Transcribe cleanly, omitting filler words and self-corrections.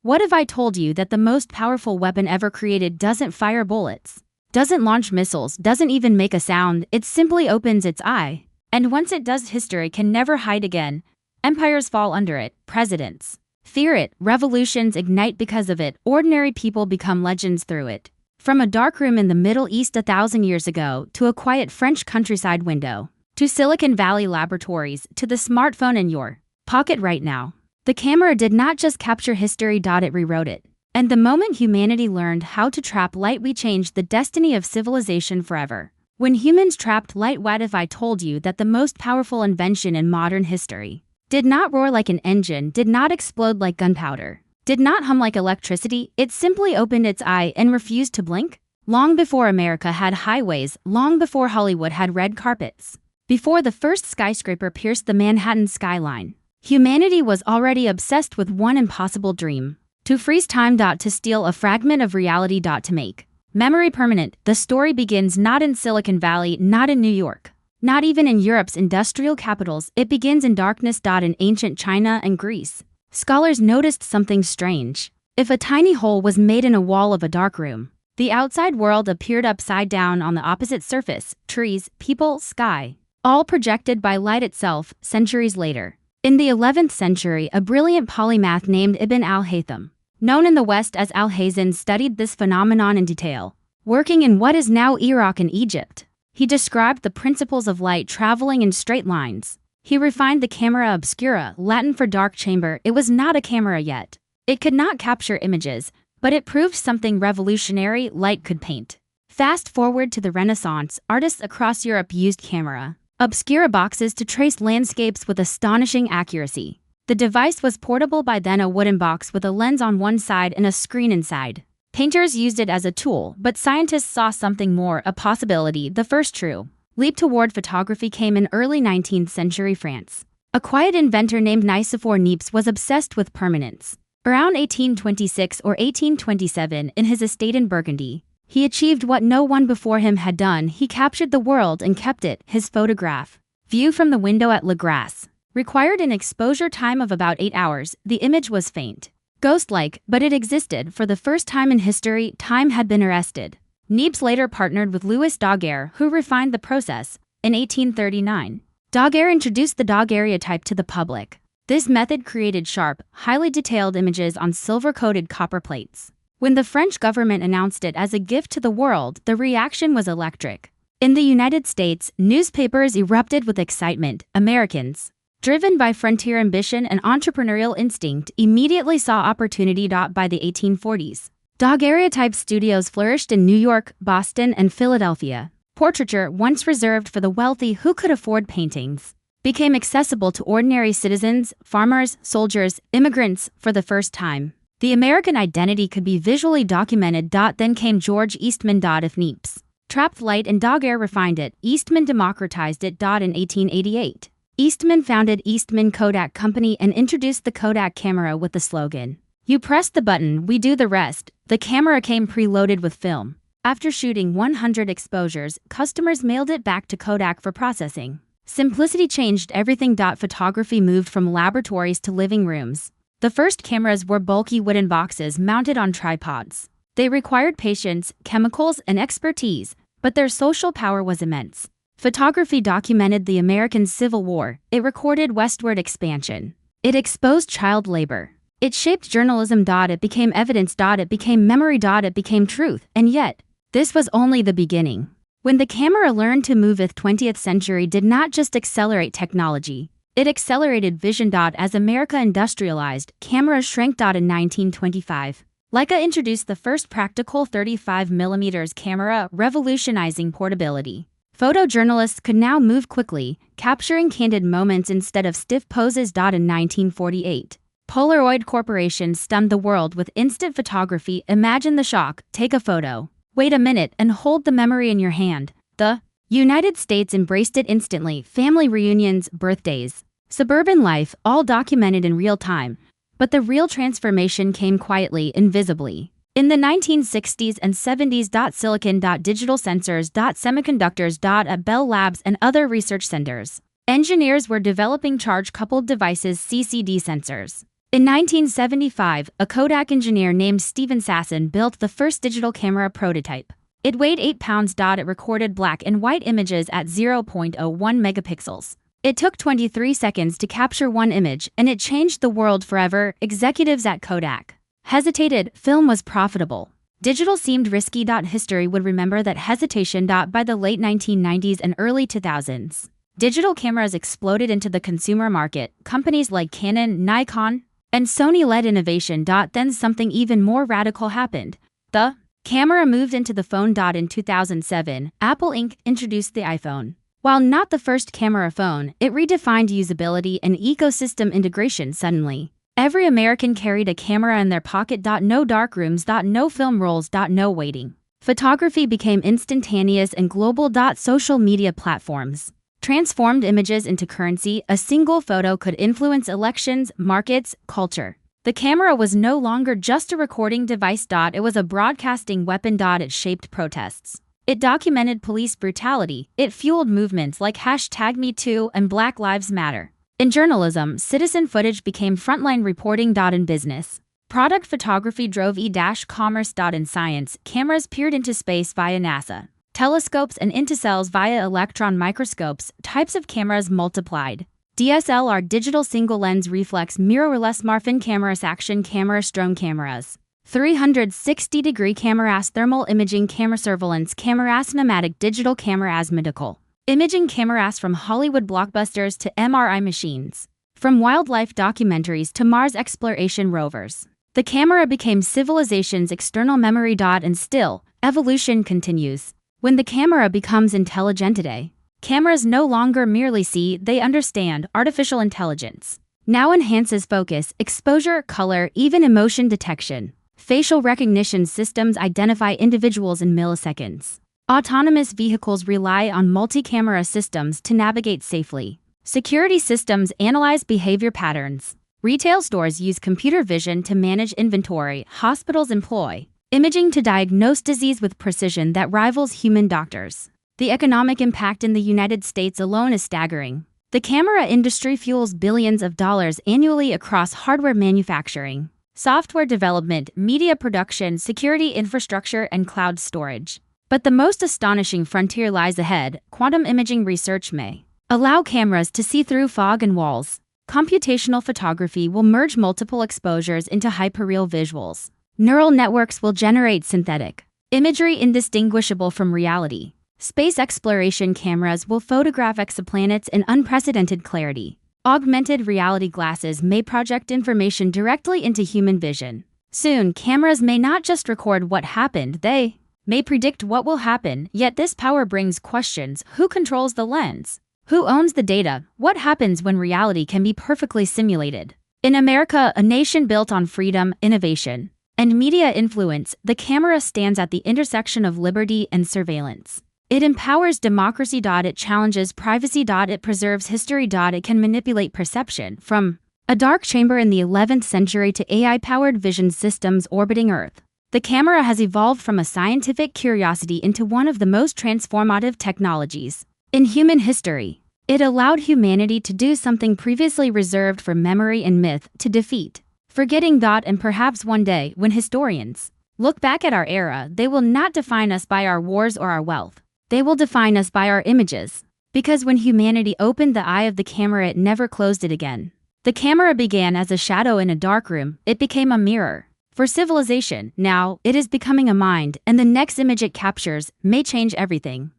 What if I told you that the most powerful weapon ever created doesn't fire bullets, doesn't launch missiles, doesn't even make a sound, it simply opens its eye. And once it does, history can never hide again. Empires fall under it, presidents fear it, revolutions ignite because of it, ordinary people become legends through it. From a dark room in the Middle East 1,000 years ago, to a quiet French countryside window, to Silicon Valley laboratories, to the smartphone in your pocket right now. The camera did not just capture history, it rewrote it. And the moment humanity learned how to trap light, we changed the destiny of civilization forever. When humans trapped light, what if I told you that the most powerful invention in modern history did not roar like an engine, did not explode like gunpowder, did not hum like electricity, it simply opened its eye and refused to blink? Long before America had highways, long before Hollywood had red carpets, before the first skyscraper pierced the Manhattan skyline, humanity was already obsessed with one impossible dream: to freeze time, to steal a fragment of reality, to make memory permanent. The story begins not in Silicon Valley, not in New York, not even in Europe's industrial capitals. It begins in darkness, in ancient China and Greece. Scholars noticed something strange. If a tiny hole was made in a wall of a dark room, the outside world appeared upside down on the opposite surface: trees, people, sky, all projected by light itself. Centuries later, in the 11th century, a brilliant polymath named Ibn al-Haytham, known in the West as al-Haytham, studied this phenomenon in detail. Working in what is now Iraq and Egypt, he described the principles of light traveling in straight lines. He refined the camera obscura, Latin for dark chamber. It was not a camera yet. It could not capture images, but it proved something revolutionary: light could paint. Fast forward to the Renaissance, artists across Europe used camera obscura boxes to trace landscapes with astonishing accuracy. The device was portable by then, a wooden box with a lens on one side and a screen inside. Painters used it as a tool, but scientists saw something more, a possibility. The first true leap toward photography came in early 19th century France. A quiet inventor named Nicéphore Niépce was obsessed with permanence. Around 1826 or 1827, in his estate in Burgundy, he achieved what no one before him had done. He captured the world and kept it. His photograph, view from the window at La Grasse, required an exposure time of about 8 hours. The image was faint, ghost-like, but it existed. For the first time in history, time had been arrested. Niépce later partnered with Louis Daguerre, who refined the process. In 1839, Daguerre introduced the daguerreotype to the public. This method created sharp, highly detailed images on silver-coated copper plates. When the French government announced it as a gift to the world, the reaction was electric. In the United States, newspapers erupted with excitement. Americans, driven by frontier ambition and entrepreneurial instinct, immediately saw opportunity. By the 1840s, daguerreotype studios flourished in New York, Boston, and Philadelphia. Portraiture, once reserved for the wealthy who could afford paintings, became accessible to ordinary citizens, farmers, soldiers, immigrants. For the first time, the American identity could be visually documented. Then came George Eastman. If Niépce trapped light and Daguerre refined it, Eastman democratized it. In 1888, Eastman founded Eastman Kodak Company and introduced the Kodak camera with the slogan, "You press the button, we do the rest." The camera came preloaded with film. After shooting 100 exposures, customers mailed it back to Kodak for processing. Simplicity changed everything. Photography moved from laboratories to living rooms. The first cameras were bulky wooden boxes mounted on tripods. They required patience, chemicals, and expertise, but their social power was immense. Photography documented the American Civil War. It recorded westward expansion. It exposed child labor. It shaped journalism. It became evidence. It became memory. It became truth. And yet, this was only the beginning. When the camera learned to move, the 20th century did not just accelerate technology. It accelerated vision. As America industrialized, cameras shrank. In 1925, Leica introduced the first practical 35mm camera, revolutionizing portability. Photojournalists could now move quickly, capturing candid moments instead of stiff poses. In 1948, Polaroid Corporation stunned the world with instant photography. Imagine the shock: take a photo, wait a minute, and hold the memory in your hand. The United States embraced it instantly. Family reunions, birthdays, suburban life, all documented in real time. But the real transformation came quietly, invisibly. In the 1960s and 70s, silicon, digital sensors, semiconductors, at Bell Labs and other research centers, engineers were developing charge-coupled devices, CCD sensors. In 1975, a Kodak engineer named Steven Sasson built the first digital camera prototype. It weighed 8 pounds. It recorded black and white images at 0.01 megapixels. It took 23 seconds to capture one image, and it changed the world forever. Executives at Kodak hesitated. Film was profitable. Digital seemed risky. History would remember that hesitation. By the late 1990s and early 2000s, digital cameras exploded into the consumer market. Companies like Canon, Nikon, and Sony led innovation. Then something even more radical happened. The camera moved into the phone. In 2007, Apple Inc. introduced the iPhone. While not the first camera phone, it redefined usability and ecosystem integration. Suddenly, every American carried a camera in their pocket. No dark rooms. No film rolls. No waiting. Photography became instantaneous and global. Social media platforms transformed images into currency. A single photo could influence elections, markets, culture. The camera was no longer just a recording device. It was a broadcasting weapon. It shaped protests. It documented police brutality. It fueled movements like #MeToo and Black Lives Matter. In journalism, citizen footage became frontline reporting. In business, product photography drove e-commerce. In science, cameras peered into space via NASA telescopes and into cells via electron microscopes. Types of cameras multiplied. DSLR, digital single-lens reflex mirrorless Marfin cameras, action cameras, drone cameras, 360-degree cameras, thermal imaging camera, surveillance cameras, pneumatic digital cameras, medical imaging cameras, from Hollywood blockbusters to MRI machines, from wildlife documentaries to Mars exploration rovers. The camera became civilization's external memory. And still, evolution continues. When the camera becomes intelligent today, cameras no longer merely see, they understand. Artificial intelligence now enhances focus, exposure, color, even emotion detection. Facial recognition systems identify individuals in milliseconds. Autonomous vehicles rely on multi-camera systems to navigate safely. Security systems analyze behavior patterns. Retail stores use computer vision to manage inventory. Hospitals employ imaging to diagnose disease with precision that rivals human doctors. The economic impact in the United States alone is staggering. The camera industry fuels billions of dollars annually across hardware manufacturing, software development, media production, security infrastructure, and cloud storage. But the most astonishing frontier lies ahead. Quantum imaging research may allow cameras to see through fog and walls. Computational photography will merge multiple exposures into hyperreal visuals. Neural networks will generate synthetic imagery indistinguishable from reality. Space exploration cameras will photograph exoplanets in unprecedented clarity. Augmented reality glasses may project information directly into human vision. Soon, cameras may not just record what happened, they may predict what will happen. Yet this power brings questions. Who controls the lens? Who owns the data? What happens when reality can be perfectly simulated? In America, a nation built on freedom, innovation, and media influence, the camera stands at the intersection of liberty and surveillance. It empowers democracy. It challenges privacy. It preserves history. It can manipulate perception. From a dark chamber in the 11th century to AI-powered vision systems orbiting Earth, the camera has evolved from a scientific curiosity into one of the most transformative technologies in human history. It allowed humanity to do something previously reserved for memory and myth, to defeat forgetting. And perhaps one day, when historians look back at our era, they will not define us by our wars or our wealth. They will define us by our images. Because when humanity opened the eye of the camera, it never closed it again. The camera began as a shadow in a dark room. It became a mirror for civilization. Now, it is becoming a mind, and the next image it captures may change everything.